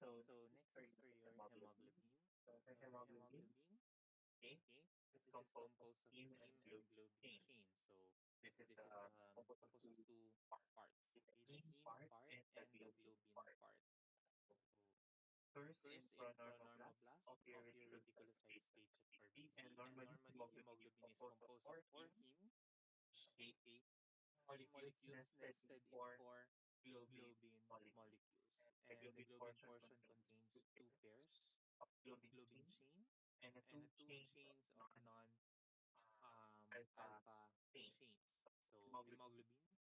So next is for your hemoglobin. So hemoglobin, okay, this is composed of heme and globin chain. So this is composed of two parts, okay, the heme part and the globin part. So occurs in pronormoblast of your reticulocyte stage of RBC, and normally hemoglobin is composed of four heme, okay, heme molecules nested in four globin molecules. And the globin portion contains two pairs of globin chain and two chains of non-alpha chains. So hemoglobin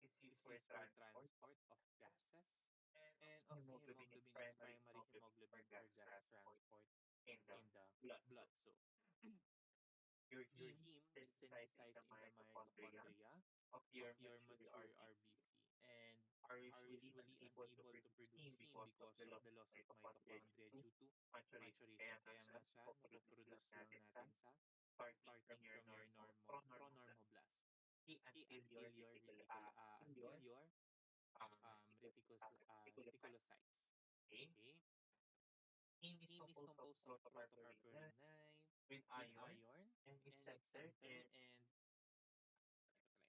is used for transport of gases, and oxyhemoglobin is primary hemoglobin for gas transport in the blood. So your heme is synthesized in the mitochondria of your mature RBC and are usually unable to produce heme because of the loss of mitochondria due to maturation. Kaya nga siya napoproduce lang natin sa starting from your pronormoblast. Okay, reticulocytes. Okay. Heme is composed of protoporphyrin 9 with iron in its center and ito pala yan,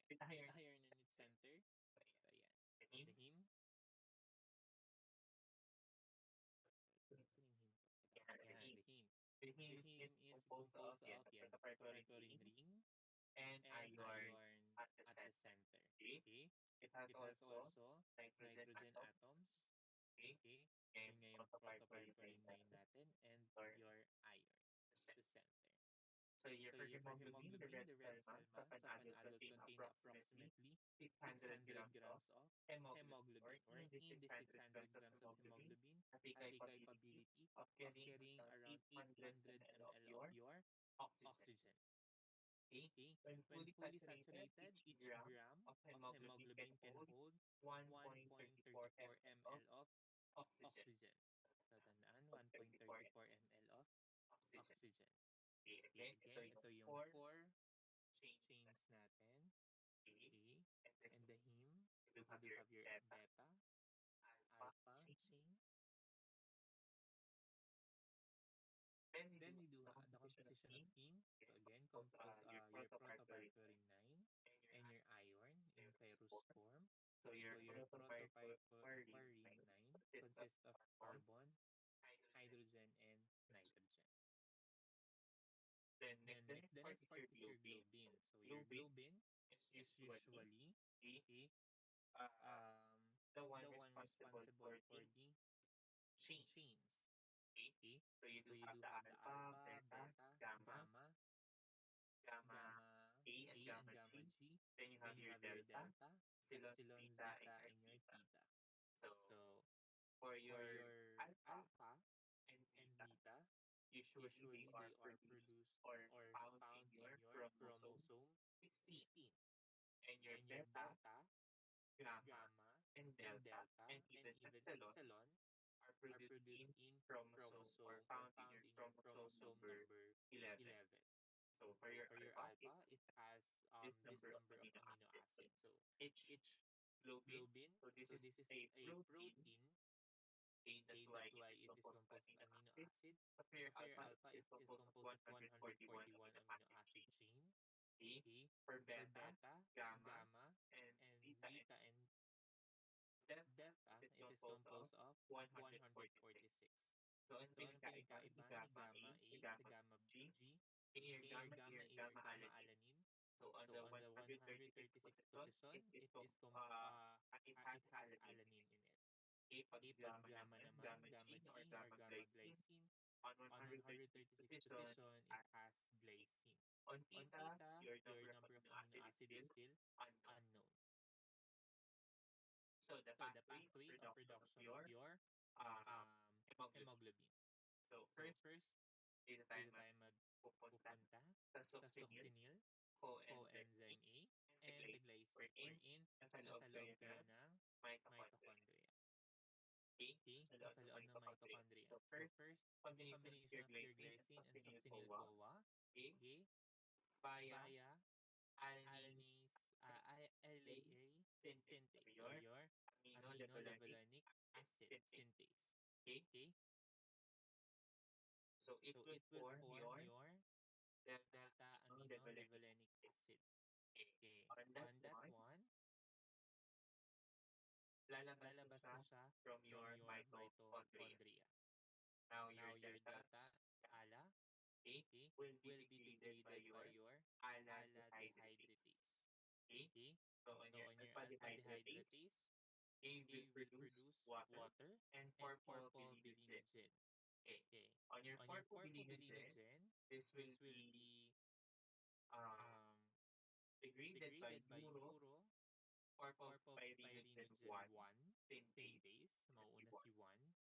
with iron in its center. So, ayan. The heme. Saan yung heme ko? Yan, the heme. The heme is composed of yan, protoporphyrin ring and iron at the center. Okay? It has also nitrogen atoms. Okay? Yun nga yung protoporphyrin 9 natin and your iron, the center. So for hemoglobin, the red cell mass of an adult contain approximately 600 grams of hemoglobin, wherein the 600 grams of hemoglobin has a capability of carrying around 800 ml of your oxygen. Okay? When fully saturated, each gram of hemoglobin can hold 1.34 ml of oxygen. So, tandaan, 1.34 ml of oxygen. Okay, again, ito yung four chains natin. Okay, and the heme, you do have your beta, alpha chain. Then we do the composition of heme. So again, compose your protoporphyrin 9 and your iron in ferrous form. So your protoporphyrin 9 consists of carbon, hydrogen, and nitrogen. Then the next part is your globin. So your globin is usually okay, the one responsible for the chains. Okay, so you do have the alpha, beta, gamma A and gamma G. Then you have your delta, epsilon, zeta, and your theta. So for your alpha and zeta, usually they are produced or found in your chromosome 16. And your beta, gamma, and delta, and even epsilon are produced in chromosome or found in your chromosome number 11. So for your alpha, it has this number of amino acids. So each globin, so this is a protein. Okay, that's why it is composed of amino acid. So for your alpha, it is composed of 141 amino acid chain. Okay, for beta, gamma, and zeta and delta, it is composed of 146. So ano pinagkaiba ni gamma A sa gamma G? Okay, your gamma A or gamma alanine. So on the 136 position, it has alanine in it. Okay, pag gamma naman, gamma G or gamma glycine, on 136 position, it has glycine. On theta, your number of amino acid is still unknown. So the pathway of production of your hemoglobin. So first, dito tayo magpupunta sa succinyl, coenzyme A, and the glycine, wherein nasa loob kayo ng mitochondria. Okay, nasa loob ng mitochondria. So first, combination of your glycine and succinyl CoA, okay, via alanase, LAA synthase or your amino levulinic acid synthase. Okay? So it will form your delta amino levulinic acid. Okay. On that one, lalabas na siya from your mitochondria. Now your delta ALA, okay, will be degraded by your ALA dehydratase. Okay? So on your alpha dehydratase, they will produce water and porphobilinogen. Okay. On your porphobilinogen, this will be degraded by uro porphyrinogen 1 synthase, mauuna si 1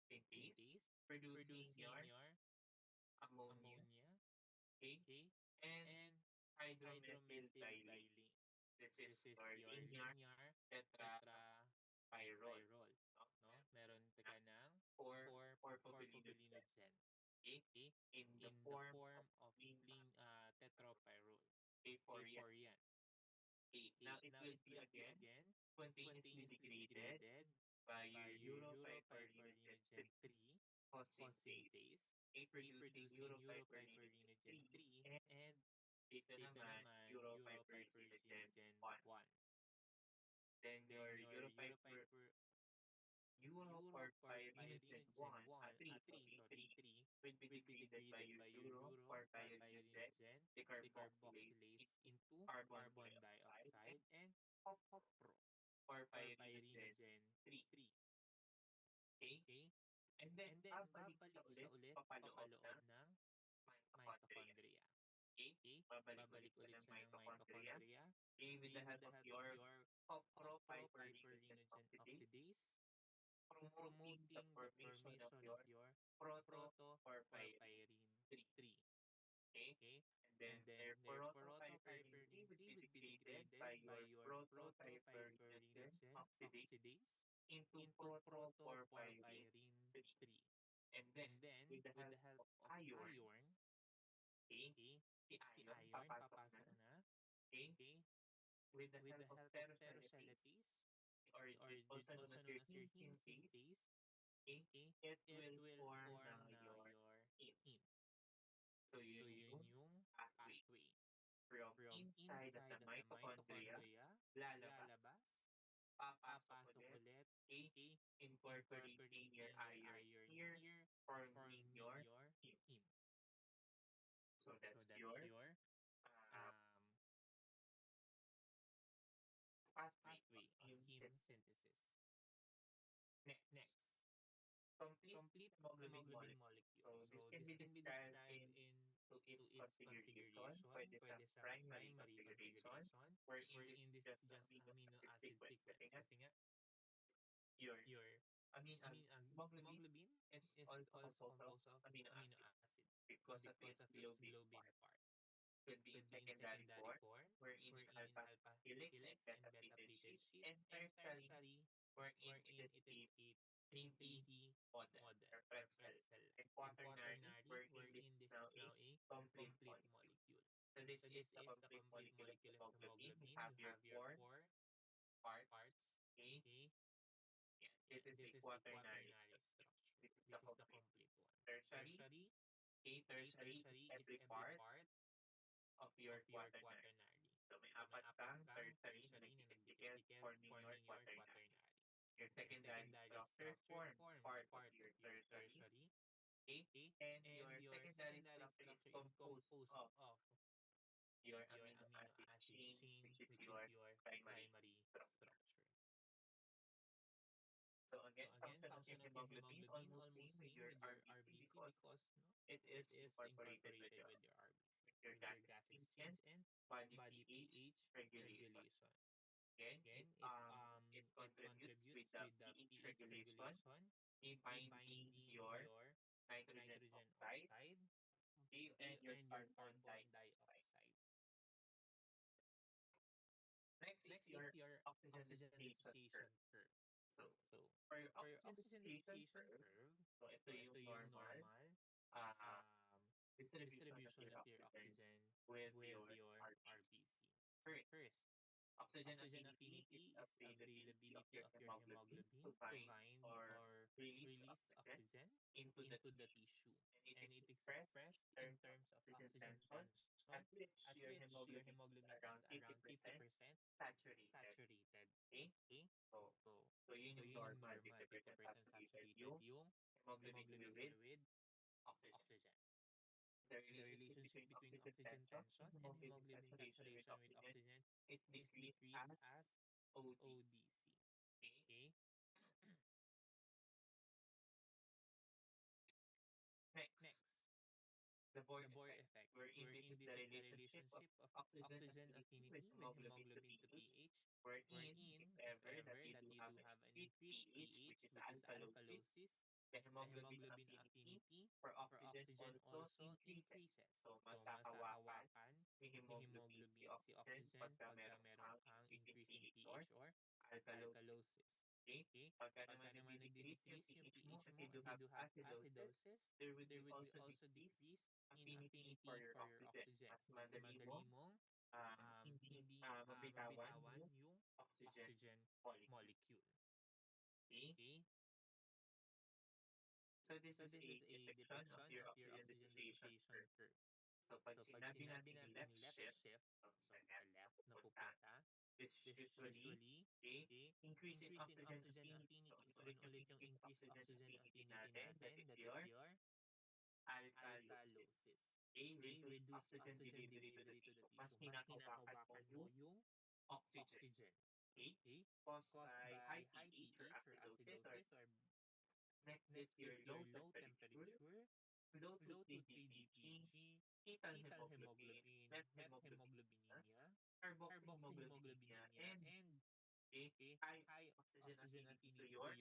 synthase, producing your ammonia, okay, and hydromethylpyrrole. This is your linear tetrapyrrole. No? Meron ka ng 4 porphobilinogen. Okay? In the form of tetropyrrole. Okay, 4 yan. Okay, now it will be again spontaneously degraded by your uropyperinogen 3 phosphate, producing uropyperinogen 3, and dito naman uropyperinogen 1. Then your uropyperinogen 1, 3, sorry, 3 will be degraded by your uropyperinogen decarboxylase into carbon dioxide and copro or pyrinogen 3. Okay? And then, babalik siya ulit papaloob ng mitochondria. Okay? Babalik ulit siya ng mitochondria. Okay, with the help of your copropyperinogen oxidase, promoting the formation of your protoporphyrin 3. Okay? And then their protoporphyrin 3 will be degraded by your protopyrinogen oxidase into protoporphyrin 3. And then, with the help of iron, okay, si iron, papasok na, okay, with the help of peroxylatase, or also known as your heme synthase, okay, it will form na your heme. So yun yung pathway. From inside of the mitochondria, lalabas, papasok ulit, okay, incorporating your iron here, forming your heme. So that's your um, pathway of heme synthesis. Next, complete hemoglobin molecule. So this can be described into its configuration. Pwede siyang primary configuration, wherein this is just amino acid sequence. Kasi nga, your hemoglobin is also composed of amino acid because of its globin part. Could be in secondary form, wherein in alpha helix and beta plated sheet, and tertiary, wherein it is a 3D model or pretzel. And quaternary, wherein this is now a complete molecule. So this is the complete molecule of hemoglobin. You have your four parts. Okay. Yes, this is a quaternary structure. This is the complete one. Tertiary. Okay, tertiary is every part of your quaternary. So may apat kang tertiary na nagdikit-dikit forming your quaternary. Your secondary structure forms part of your tertiary. Okay? And your secondary structure is composed of your amino acid chain, which is your primary structure. So again, function of your hemoglobin almost same with your RBC because no, it is incorporated with your RBC, with your gas exchange and body pH regulation. Again, it contributes with the pH regulation, a binding your nitrogen oxide, and your carbon dioxide. Next is your oxygen dissociation curve. So, for your oxygen dissociation curve, so ito yung normal distribution of your oxygen with your RBC. So first, oxygen affinity is availability of your hemoglobin to bind or release oxygen into the tissue. And it is expressed in terms of oxygen tension, at which your hemoglobin is around 50% saturated. Okay? So, so yun yung normal, 50% saturated yung hemoglobin fluid oxygen. The relationship between oxygen tension and hemoglobin saturation with oxygen is decreased as ODC. Okay? Next, the Bohr effect, wherein this is the relationship of oxygen affinity with hemoglobin to pH, wherein if ever that you do have an increased pH, which is alkalosis, the hemoglobin affinity for oxygen also increases. So, masahawakan ni hemoglobin si oxygen pagka meron kang increasing pH or alkalosis. Okay? Pagka naman nagde-decrease yung pH mo at you do have acidosis, there would be also decrease in affinity for your oxygen. Mas madali mong hindi mabitawan yung oxygen molecule. Okay? So this is a depiction of your oxygen dissociation curve. So pag sinabi nating left shift, so sa left na pupunta, this usually, okay, increase in oxygen affinity. So yun ulit yung increased oxygen affinity natin, that is your alkalosis. Okay, reduced oxygen delivery to the tissue. Mas hinahawakan mo yung oxygen. Okay, caused by high pH or acidosis, or next is your low temperature, low to 3 dpg, fetal hemoglobin, methemoglobinemia, carboxyhemoglobinemia, and okay, high oxygen affinity to your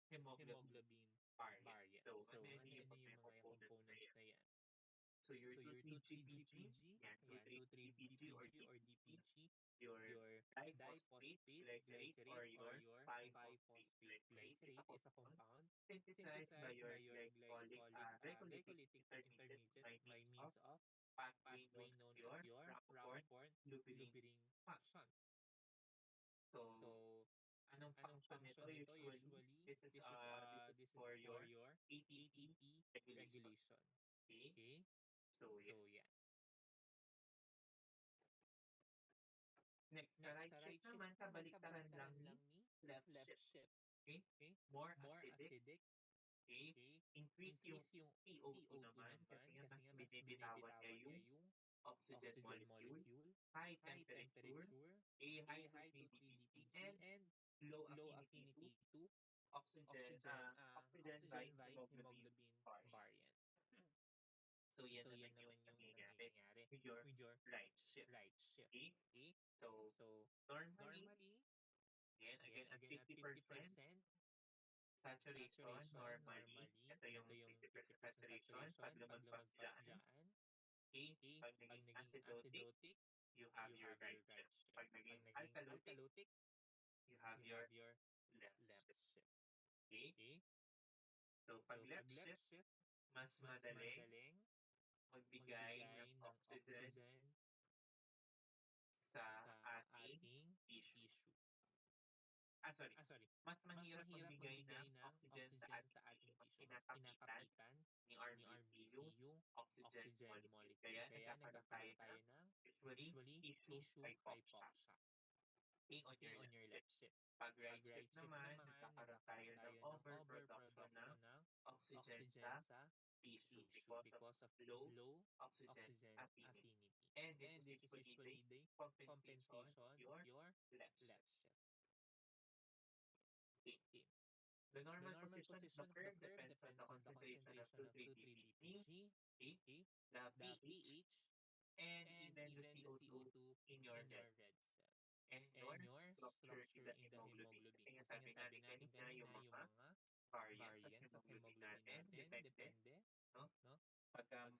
hemoglobin variant. So, ano yung mga components na yan? So, your 2,3-DPG, ayan, 2,3-DPG or DPG, your diphosphate glycerate or your biphosphate glycerate is a compound synthesized by your glycolytic intermediate by means of pathway known as your Rappaport lubrication. So, anong function nito? Usually, this is for your ATP regulation. Okay? So, yeah. Next, sa right shift naman, kabaliktaran lang ni left shift. Okay? More acidic. Okay? Increase yung CO2 naman kasi nga mas binibitawan niya yung oxygen molecule, high temperature, high to 3 dpg, and low affinity to oxygen by hemoglobin variant. So, yan naman yung nangyayari with your right shift. Okay? So, normally, again, at 50% saturation, normally, ito yung 50% saturation, pag lumagpas dyan, okay, pag naging acidotic, you have your right shift. Pag naging alkalotic, you have your left shift. Okay? So, pag left shift, mas madaling magbigay ng oxygen sa ating tissue. Sorry. Mas mahirap magbigay ng oxygen sa ating tissue. Mas kinakapitan ni RBC yung oxygen molecule. Kaya nagkakaroon tayo ng usually tissue hypoxia. Okay, on your left shift. Pag right shift naman, nagkakaroon tayo ng overproduction ng oxygen sa tissue because of low oxygen affinity. And this is usually the compensation of your left shift. Okay. The normal position of the curve depends on the concentration of 2,3-DPG, okay, the pH, and even the CO2 in your red cell. And your structure in the hemoglobin. Kasi nga sabi natin kanina, yung mga variants of hemoglobin natin, depende, no? Pagka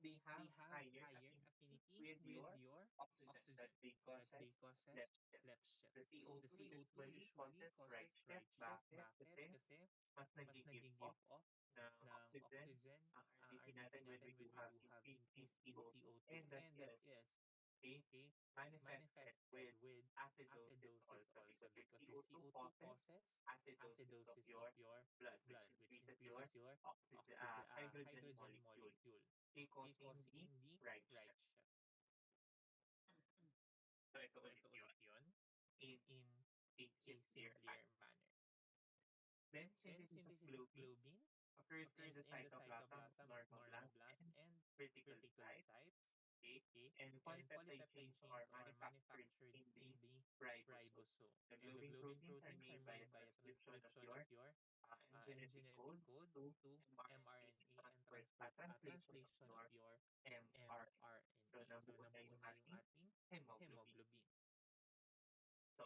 they have higher affinity with your oxygen. That they causes left shift. The CO2 usually causes right shift. Bakit? Kasi mas nag-give off ng oxygen ang RBC natin when we do have increase in CO2. And that is okay, manifested with acidosis also because your CO2 causes acidosis of your blood, which increases your hydrogen molecule, okay, causing the right shift. So ito ulit yun in a simpler manner. Then synthesis of globin occurs in the cytoplasm, normoblast, and reticulocytes. Okay? And polypeptide chains are manufactured in the ribosome. And the globin proteins are made by a transcription of your genetic code to mRNA and translation of your mRNA. So nabuo na yung ating hemoglobin. So,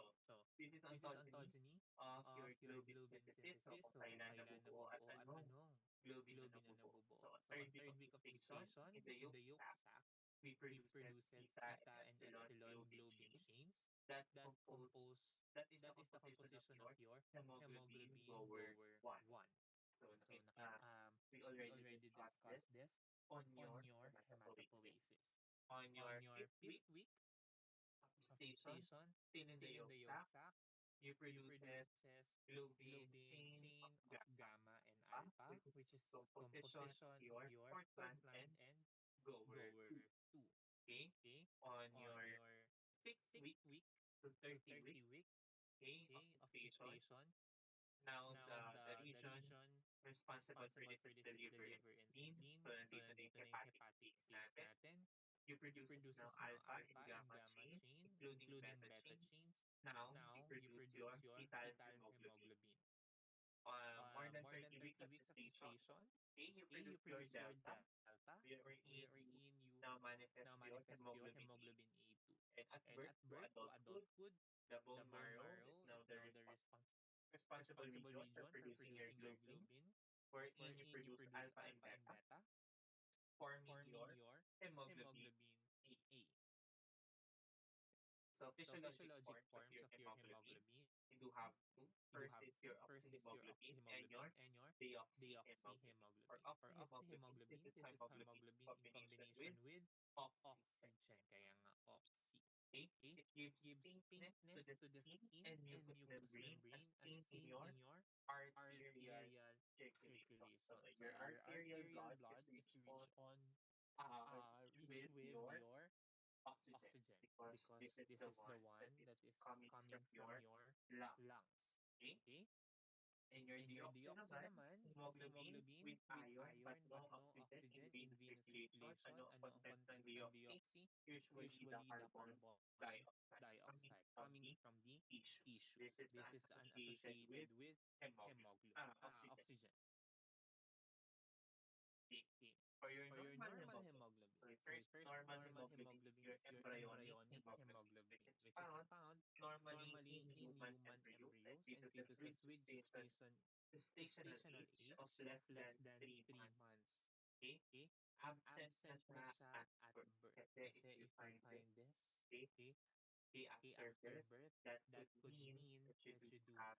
this is ontogeny of your globin synthesis. So, kung kailan nabubuo at anong globin na nabubuo. So, on third week of gestation, in the yolk sac, we produces zeta and epsilon globin chains that is the composition of your hemoglobin goer 1. So, we already discussed this on your hematopoiesis. On your fifth week of gestation, still in the yolk sac, you produces globin chain of gamma and alpha, which is composition of your fortran and goer 2. Okay? On your sixth week to 30 week, okay, of gestation, now the region responsible for this is the liver and spleen. So nandito na yung hepatic phase natin. You produces now alpha and gamma chain, including beta chains. Now you produce your fetal hemoglobin. More than 30 weeks of gestation, okay, you produce your delta, wherein you now manifest your hemoglobin A2. And at birth to adulthood, the bone marrow is now the responsible region for producing your globin, wherein you produce alpha and beta, forming your hemoglobin A. So physiologic forms of your hemoglobin, you do have two. First is your oxyhemoglobin and your deoxyhemoglobin. For oxyhemoglobin, this is hemoglobin in combination with oxygen, kaya nga oxy. Okay? Gives pinkness to the skin and mucous membrane as seen in your arterial circulation. So your arterial blood is rich with your oxygen because this is the one that is coming from your lungs. Okay? And your deoxy naman is hemoglobin with iron but no oxygen in venous circulation. Ano ang content ng deoxy? Usually the carbon dioxide coming from the tissues. This is unassociated with oxygen. Okay. For your normal hemoglobin, so your first normal hemoglobin is your embryonic hemoglobin, which is found normally in human embryos and fetuses with gestational age less than 3 months. Okay? Absent na siya at birth. Kasi if you find this, okay, after birth, that could mean that you do have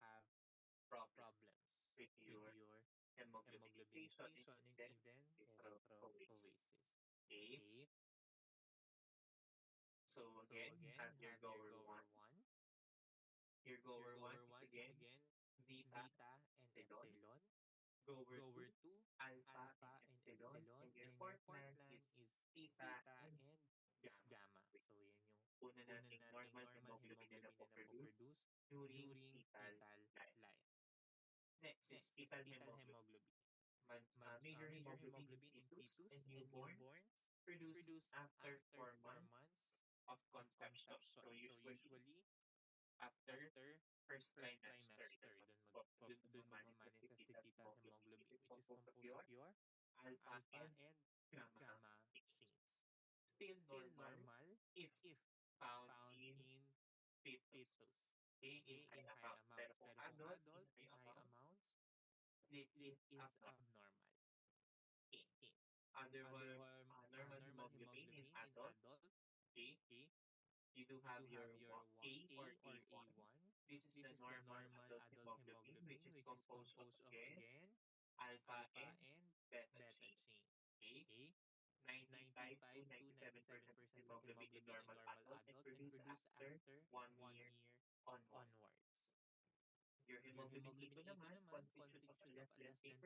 problems with your hemoglobinization and even erythropoiesis. Okay? So again, you have your goer 1. Your goer 1 is again zeta and epsilon. Goer 2, alpha and epsilon. And your fortran is theta and gamma. So yan yung una nating normal hemoglobin na napoproduce during fetal life. Next is fetal hemoglobin. Major hemoglobin in fetus and newborns produced after 4 months of conception. So usually after first trimester, dun magmamanifest si fetal hemoglobin, which is composed of your alpha and gamma chains. Still normal if found in fetus. Okay, in high amounts. Pero kung adult, in high amounts, it is abnormal. Okay. Normal hemoglobin in adult. Okay. You do have your A or A1. This is the normal adult hemoglobin, which is composed of again alpha and beta chain. Okay. 95 to 97% of hemoglobin in normal adult and produce after 1 year onwards. Your hemoglobin A2 naman constitute of a less than 3%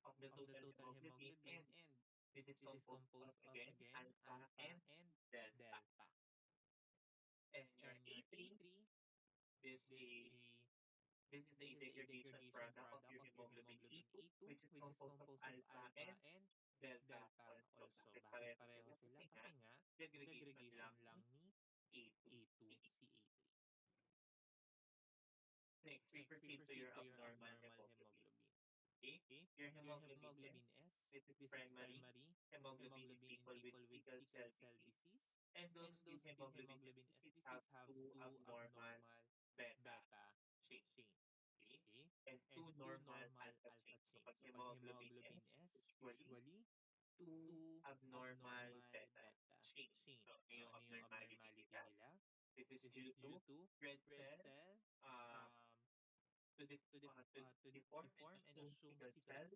of the total hemoglobin, and this is composed of again alpha and delta. And your A3, this a this is a degradation product of your hemoglobin A2, which is composed of alpha and delta also. Bakit pareho sila? Kasi nga degradation lang ni A2CA3. Next, we proceed to your abnormal hemoglobin. Okay? Your hemoglobin S, this is primary hemoglobin in people with sickle cell disease. And those with hemoglobin S disease have two abnormal beta chain. Okay? And two normal alpha chain. So pag hemoglobin S, usually two abnormal beta chain. So ano yung abnormality nila? This is due to red cell um, to deform and assume sickle cell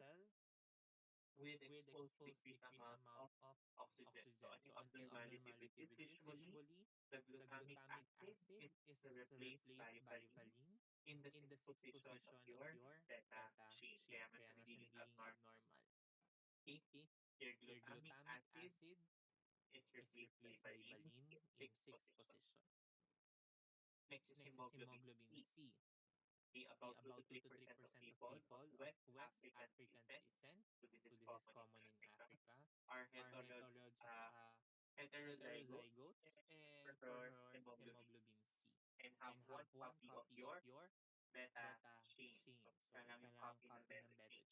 with exposed decreased amount of oxygen. So ano yung abnormality with this? Usually, the glutamic acid is replaced by valine in the sixth position of your beta chain. Kaya nga siya nagiging abnormal. Okay? Your glutamic acid is replaced by valine in sixth position. Next is hemoglobin C. Okay, about 2 to 3% of people of West African descent, so this is common in Africa, are heterozygotes and for hemoglobin C and have one copy of your beta chain. So isa lang yung copy ng beta chain.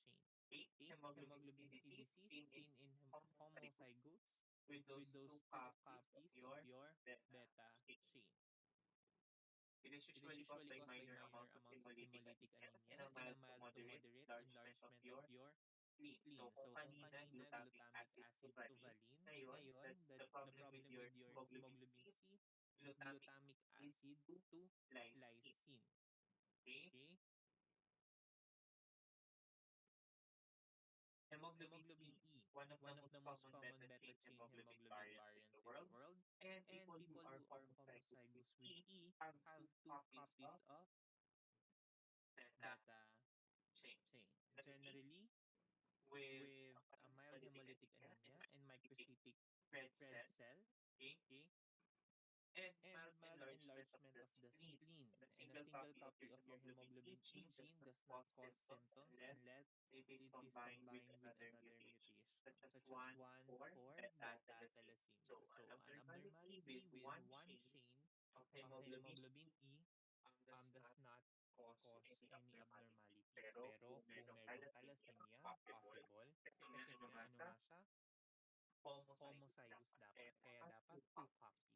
Okay, hemoglobin C disease seen in homozygotes with those two copies of your beta chain. It is usually caused by minor amounts of hemolytic anemia and a mild to moderate enlargement of your spleen. So kung kanina glutamic acid to valine, ngayon the problem with your hemoglobin C, glutamic acid to lysine. Okay? Hemoglobin E, one of the most common beta chain hemoglobin variants in the world, and people who are homozygous with E have two copies of beta chain. Generally, with a mild hemolytic anemia and microcytic red cell, okay, and mild enlargement of the spleen, and a single copy of your hemoglobin E gene does not cause symptoms unless it is combined with another mutation, such as one for beta thalassemia. So, an abnormality with one chain of hemoglobin E does not cause any abnormalities. Pero kung merong thalassemia, possible. Kasi nga, ano nga siya? Homozygous dapat. Kaya dapat two copies.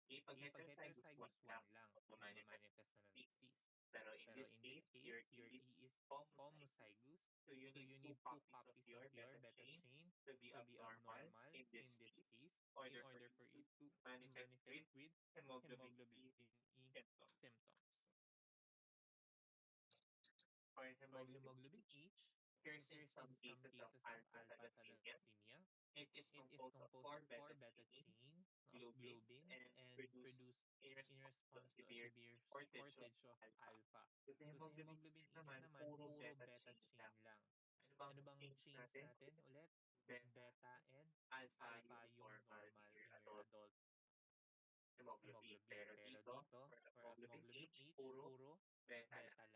Okay, pag heterozygous, one lang, magmamanifest na ng disease. Pero in this case, your E is homozygous, so you need two copies of your beta chain to be abnormal in this case in order for it to manifest with hemoglobin E symptoms. For hemoglobin H, occurs in some cases of alpha thalassemia. It is composed of four beta chain of globins and produced in response to a severe shortage of alpha. So sa hemoglobin H naman, puro beta chain lang. Ano bang chains natin ulit? Beta and alpha yung normal in your adult hemoglobin. Pero dito, for hemoglobin H, puro beta lang.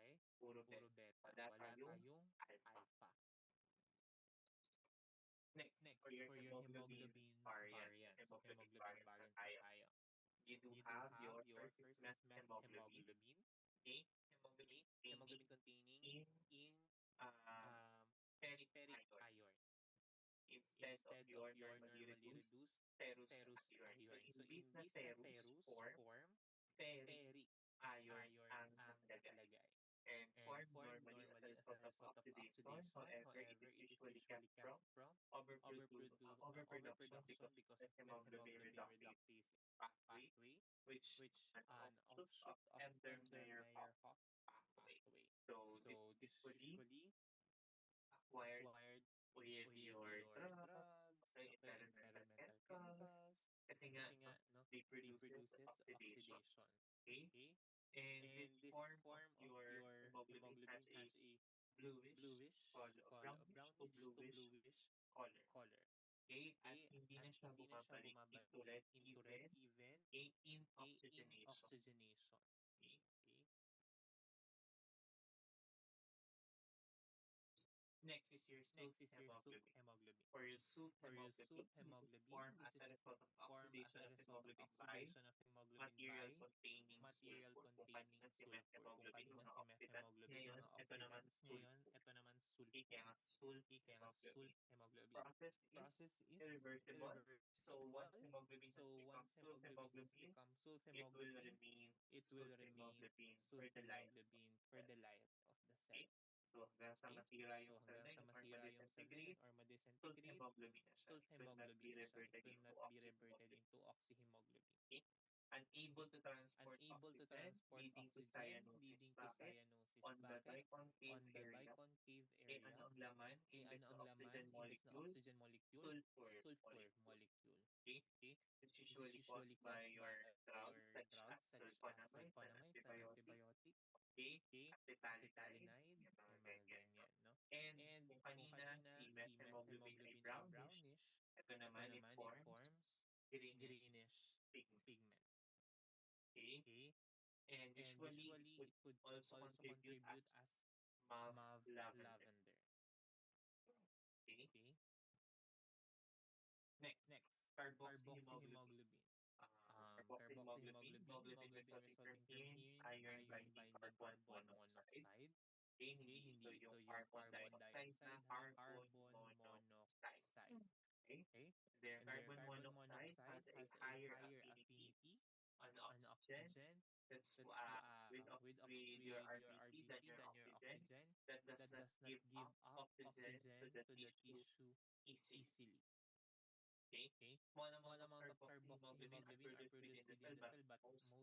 Okay? Puro beta. Wala tayong alpha. Next, for your hemoglobin variants. So, hemoglobin variants na tayo. You do have your first is methemoglobin. Okay? Hemoglobin containing in ferric iron instead of your normally reduced ferrous iron. So, imbis na ferrous form, ferric iron ang nakalagay and formed normally as a result of oxidation. However, it is usually come from overproduction because of methemoglobin reductase pathway, which an offshoot of Edermeyer-Hoff pathway. So this is usually acquired with your drugs, okay, environmental chemicals, kasi nga, no, they produces oxidation, okay? And this form of your hemoglobin has a bluish color, brownish to bluish color, okay? At hindi na siya bumabalik into red even, okay, in oxygenation, okay? Next is your soup hemoglobin. For your soup hemoglobin, this is formed as a result of oxidation of hemoglobin by material containing sulfur. Kung kanina si methemoglobin, mga oxidants niya yun, ito naman sulfur. Okay, kaya nga salt hemoglobin. Process is irreversible. So once hemoglobin is become salt hemoglobin, it will remain salt hemoglobin for the life of the cell. Okay? So hanggang sa masira yung cell na yun or ma-disintegrate, salt hemoglobin na siya. It will not be reverted into oxyhemoglobin. Okay? Unable to transport oxygen leading to cyanosis. Bakit? On the biconcave area, okay, ano ang laman? Imbes na oxygen molecule, sulfur molecule. Okay? This is usually caused by your drugs such as sulfonamides, an antibiotic, okay, acetalinide, yung mga ganyan, no? And kung kanina si methemoglobin ay brownish, ito naman it forms greenish pigment. Okay? And usually it could also contribute as mauve lavender. Okay? Next, carboxyhemoglobin. Carboxyhemoglobin, hemoglobin resulting from iron binding carbon monoxide. Okay, hindi ito yung carbon dioxide ha, carbon monoxide. Okay? And their carbon monoxide has a higher affinity on oxygen. That's with your RBC than your oxygen that does not give up oxygen to the tissue easily. Okay? Small amount of carboxyhemoglobin are produced within the cell, but most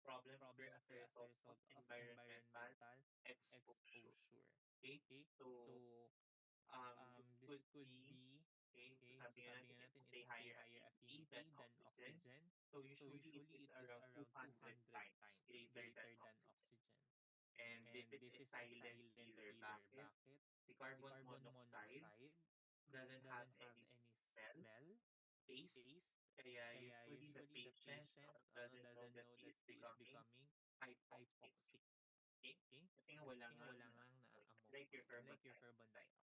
problem occur as a result of environmental exposure. Okay? So, this could be, okay, so sabi nga natin, it has a higher affinity than oxygen. So, usually, it is around 200 times greater than oxygen. And this is a silent killer. Bakit? Si carbon monoxide doesn't have any smell, taste, kaya usually the patient doesn't know that he is becoming hypoxic. Okay? Kasi nga wala nga naaamoy. Unlike your carbon dioxide.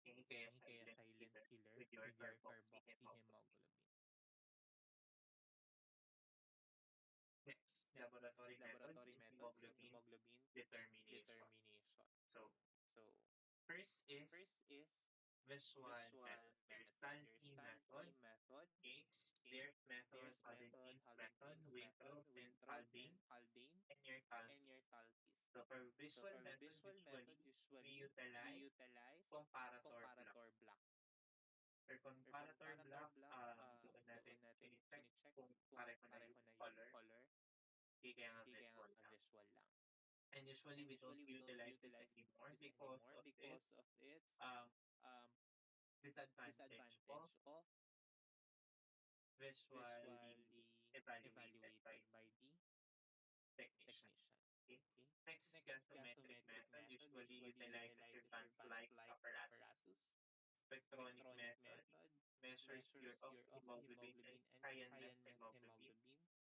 Okay? Kaya silent killer with your carboxyhemoglobin. Next, laboratory methods in hemoglobin determination. So, first is visual method. Your Santee method. Okay? There's method, Haldane-Payne's method, Winthrop and Haldane, and your Talkis. So for visual method, usually we utilize comparator block. For comparator block, doon natin chine-check kung pareho na yung color. Okay, kaya nga visual lang. And usually we don't utilize this anymore because of its um, disadvantage of visually evaluated by the technician. Okay. Next, gasometric method usually utilizes your Vance-like apparatus. Spectronic method measures your oxyhemoglobin and cyanhemoglobin,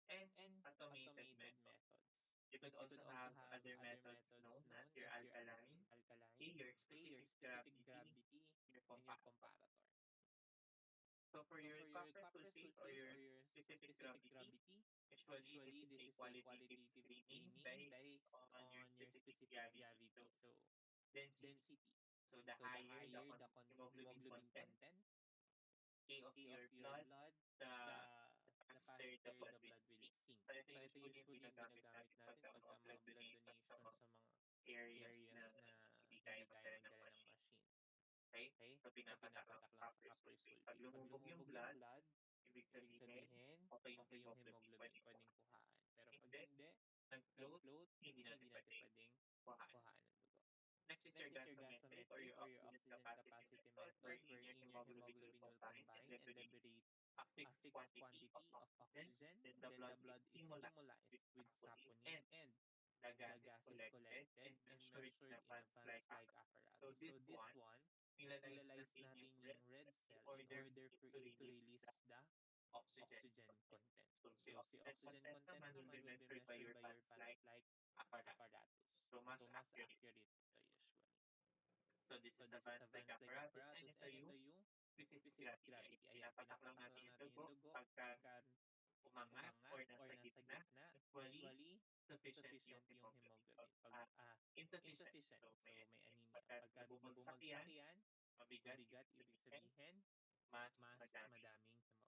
and automated methods. You could also have other methods known as your alkaline, okay, your specific gravity, and your comparator. So for your copper sulfate or your specific gravity, usually this is a qualitative screening based on your specific gravity. So density. So the higher the hemoglobin content, okay, of your blood, the the faster the blood will sink. So ito usually yung ginagamit natin pagka mga blood donation sa mga areas na hindi kaya magdala ng machine. Okay? So pinapatak lang sa copper sulfate. Pag lumubog yung blood, ibig sabihin, okay yung hemoglobin, pwedeng kuhaan. Pero pag hindi, nag-float, hindi natin pwedeng kuhaan ng dugo. Next is your gasometric or your oxygen capacity method, wherein your hemoglobin will combine and liberate a fixed quantity of oxygen. Then the blood is hemolyzed with saponin, and the gas is collected and measured in a pants-like apparatus. So this one, nilalize natin yung red cell in order for it to release the oxygen content. So si oxygen content naman will be measured by your pants-like apparatus. So mas accurate ito usually. So this is a Vance-like apparatus, and ito yung specific gravity. Ayan, pinapatak lang natin yung dugo pagka umangat or nasa gitna. Usually, sufficient yung hemoglobin. Pag insufficient, so may anemia. Pagka bumagsak yan, mabigat, ibig sabihin, mas madaming hemoglobin.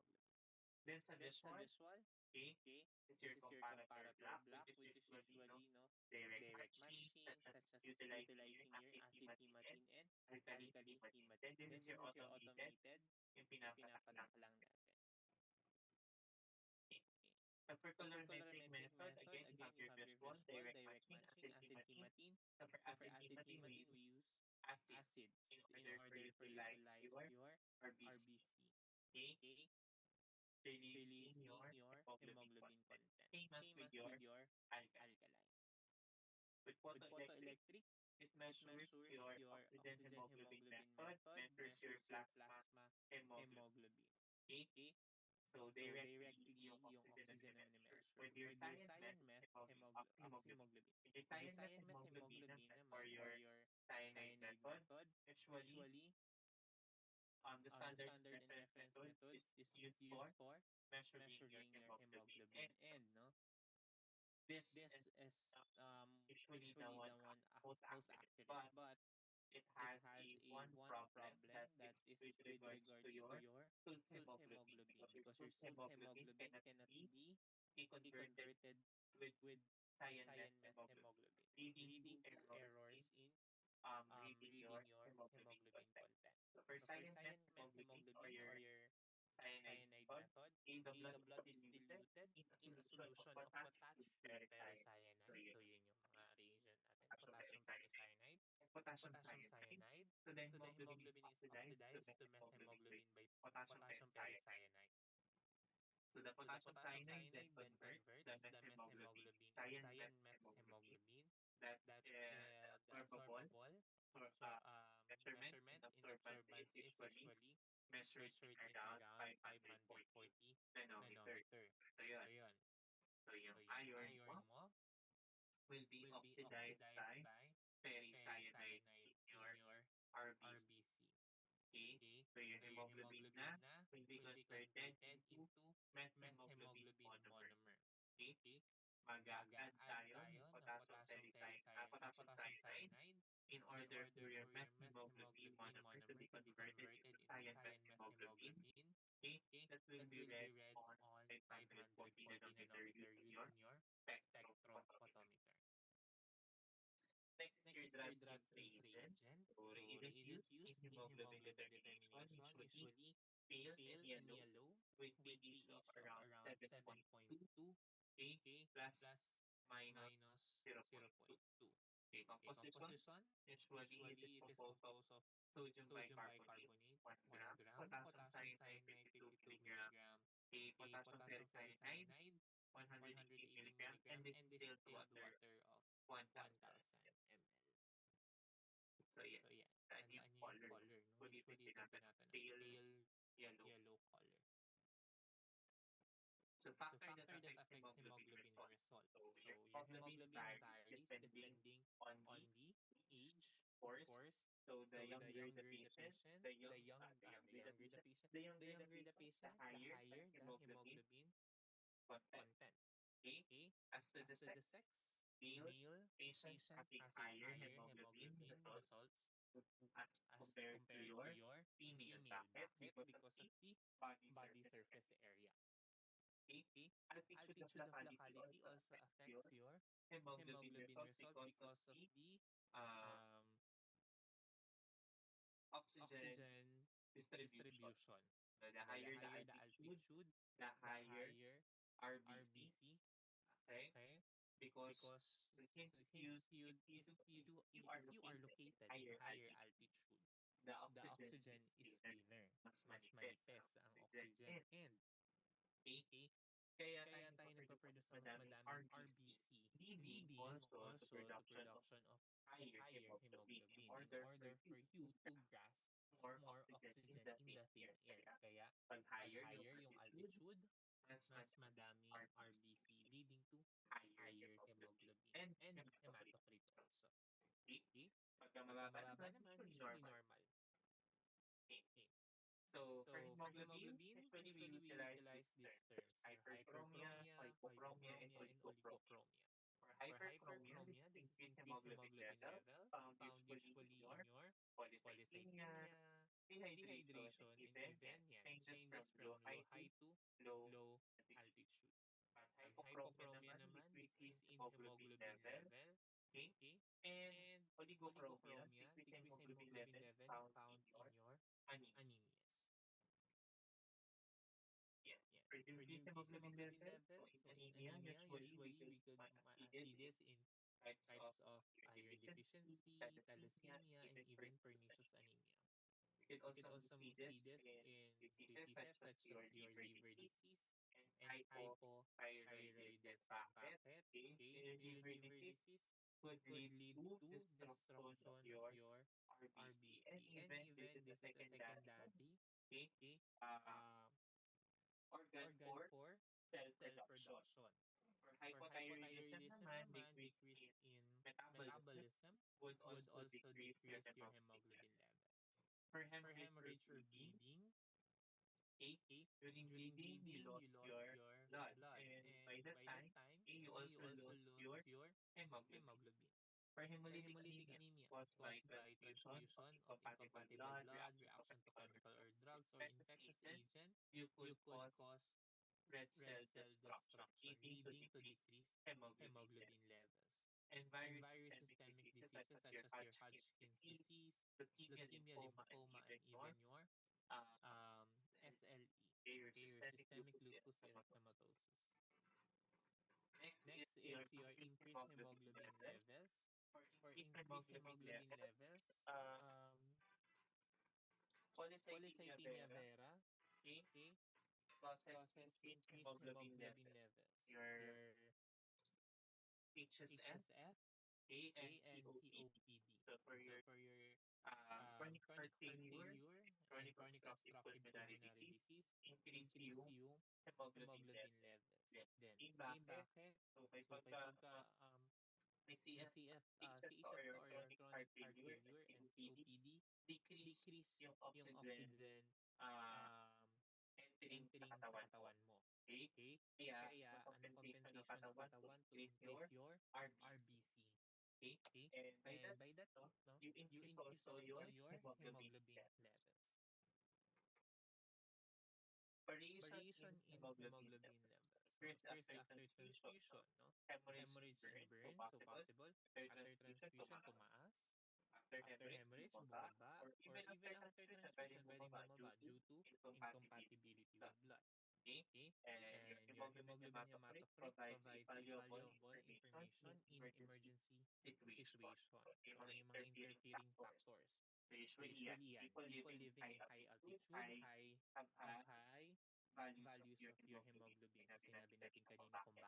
Then sa visual, okay, this is your comparator block, which is usually no direct matching, such as utilizing your acid hematine and alkali hematine. Then this is your automated, yung pinapatak lang natin. Okay. So for colorimetric method, again, you have your visual, direct matching, acid hematine. So for acid hematine, we use acids in order for you to lyse your RBC. Okay? Releasing your hemoglobin content. Same as with your alkaline. With photoelectric, it measures your oxygen hemoglobin method, measures your plasma hemoglobin. Okay? So directly yung oxygen ang measure. With your cyan meth oxyhemoglobin. With your cyan meth hemoglobin naman or your cyanide method, usually the standard and reference method is used for measuring your hemoglobin, and no, this is usually the one most accurate, but it has a one problem, that is with regards to your salt hemoglobin, because your salt hemoglobin cannot be converted with cyan meth hemoglobin, leading to errors in reading your hemoglobin content. So for cyan meth hemoglobin or your cyanide method, okay, the blood is diluted in a solution of potassium percyanide. So yun yung mga reagent natin, potassium percyanide and potassium cyanide. So the hemoglobin is oxidized to methemoglobin by potassium percyanide. So the potassium cyanide then converts the methemoglobin in cyan methemoglobin, that the absorbable measurement in absorbance is usually measured in around 540 nanometer. So yun. So yung iron mo will be oxidized by ferricyanide in your RBC. Okay? So your hemoglobin na will be converted into methemoglobin monomer. Okay? Mag-a-add tayo ng potassium cyanide in order for your methemoglobin monomer to be converted into cyan methemoglobin. Okay? That will be read on 540 nanometer using your spectrophotometer. Next is your drug-ins reagent. So reagent used in hemoglobin determination usually pale and yellow with pH of around 7.2, okay, plus minus 0.2. Okay, composition, usually it is composed of sodium bicarbonate, 1 gram, potassium cyanide, 52 milligram, okay, potassium ferricyanide, 180 milligram, and distilled water of 1,000 ml. So yeah, tandaan nyo yung color, no? Usually itong tinatanong, pale yellow color. So factor that affects hemoglobin result. So your hemoglobin varies depending on the age, of course. So the younger the patient, the younger the patient, the higher the hemoglobin content. Okay? As to the sex, male patient has a higher hemoglobin results as compared to your female. Bakit? Because of the body surface area. Okay? Altitude of locality also affects your hemoglobin result because of the oxygen distribution. The higher the altitude, the higher RBC. Okay? Because since you if you are located higher altitude. The oxygen is thinner, mas manipis ang oxygen, and okay, kaya tayo nagpo-produce ng mas madaming RBC, leading also to production of higher hemoglobin in order for you to grasp more oxygen in the thin air. Kaya, pag higher yung altitude, mas madaming RBC leading to higher hemoglobin and hematocrit also. Okay? Pagka mababa naman, usually normal. Okay. So, for hemoglobin, usually we utilize these terms, your hyperchromia, hypochromia, and oligochromia. For hyperchromia, this is increased hemoglobin levels found usually in your polycythemia, dehydration, and even yan, changes from high to low altitude. Pag hypochromia naman, decrease in hemoglobin level, okay? And oligochromia, decrease in hemoglobin level found in your anemias. Yeah. For decreased hemoglobin levels, so in anemia, usually we could see this in types of iron deficiency, thalassemia, and even pernicious anemia. We could also see this in diseases such as your liver disease and hypothyroidism. Bakit? Okay, your liver disease could lead to destruction of your RBC. And even this is a secondary, okay, um, organ for cell production. For hypothyroidism naman, decrease in metabolism would also decrease your hemoglobin levels. For hemorrhage or bleeding, okay, during bleeding, you lost your blood. And by that time, okay, you also lose your hemoglobin. For hemolytic anemia, caused by transfusion of incompatible blood, reaction to chemical or drugs, or infectious agent, you could cause red cell destruction, leading to decreased hemoglobin levels. And various systemic diseases such as your Hodgkin's disease, leukemia, lymphoma, and even your SLE, okay, your systemic lupus erythematosus. Next is your increased hemoglobin levels. For increased hemoglobin levels, polycythemia vera, okay, causes increased hemoglobin levels. Your HSF, okay, and COPD. So for your chronic heart failure and chronic obstructive pulmonary disease, increase yung hemoglobin levels. Then, okay, bakit? So pagka may CHF ka or your chronic heart failure and COPD, decrease yung oxygen um, entering sa katawan mo. Okay? Kaya, anong compensation ng katawan to increase your RBC? Okay? And by that, no, you increase also your hemoglobin levels. Variation in hemoglobin levels. So, first, after transfusion, no? Hemorrhage and burn, so possible. After transfusion, tumaas. After hemorrhage, bumaba. Or even after transfusion, pwedeng bumaba due to incompatibility with blood. Okay? And your hemoglobin hematocrit provides invaluable information in emergency situation. So, ano yung mga interfering factors? So, usually yan, people living in high altitude, have high values of your hemoglobin. So, sinabi natin kanina kung bakit.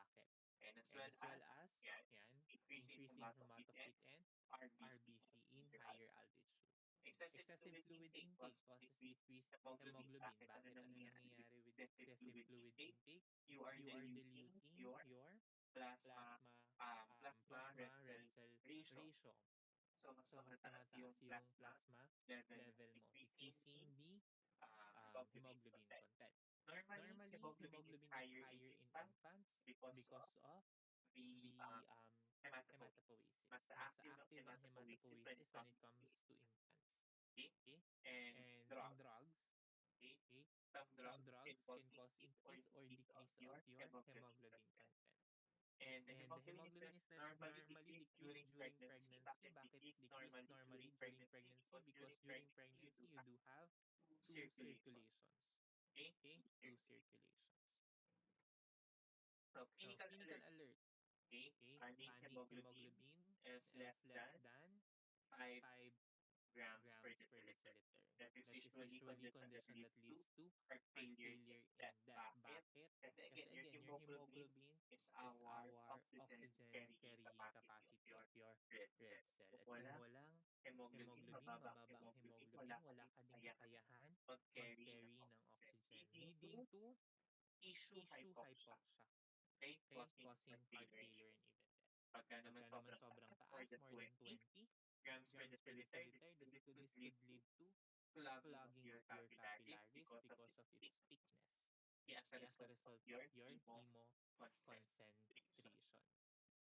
And as well as, yan, increasing hematocrit and RBC in higher altitude. Excessive fluid intake causes decreased hemoglobin. Bakit? Ano nangyayari with excessive fluid intake? You are diluting your plasma red cell ratio. So, mas tumataas yung plasma level mo, decreasing the hemoglobin content. Normally, hemoglobin is higher in infants because of the hematopoiesis. Mas active ang hematopoiesis when it comes to infants. Okay? And in drugs, okay, some drugs can cause increase or decrease of your hemoglobin content. And the hemoglobin is normally decreased during pregnancy. Bakit decrease normally during pregnancy? Because during pregnancy, you do have two circulations. Okay? Two circulations. So, clinical alert. Okay? Panic hemoglobin is less than 5 grams per deciliter. That is usually condition that leads to heart failure in that. Bakit? Kasi again, your hemoglobin is our oxygen carrying capacity of your red cell. At kung walang hemoglobin, mababa ang hemoglobin, wala ka ding kakayahan mag-carry ng oxygen, leading to tissue hypoxia, okay? Causing heart failure and even death. Pagka naman sobrang taas, more than 20 grams per deciliter, this could lead to clogging of your capillaries because of its thickness. Okay, as a result of your hemo concentration.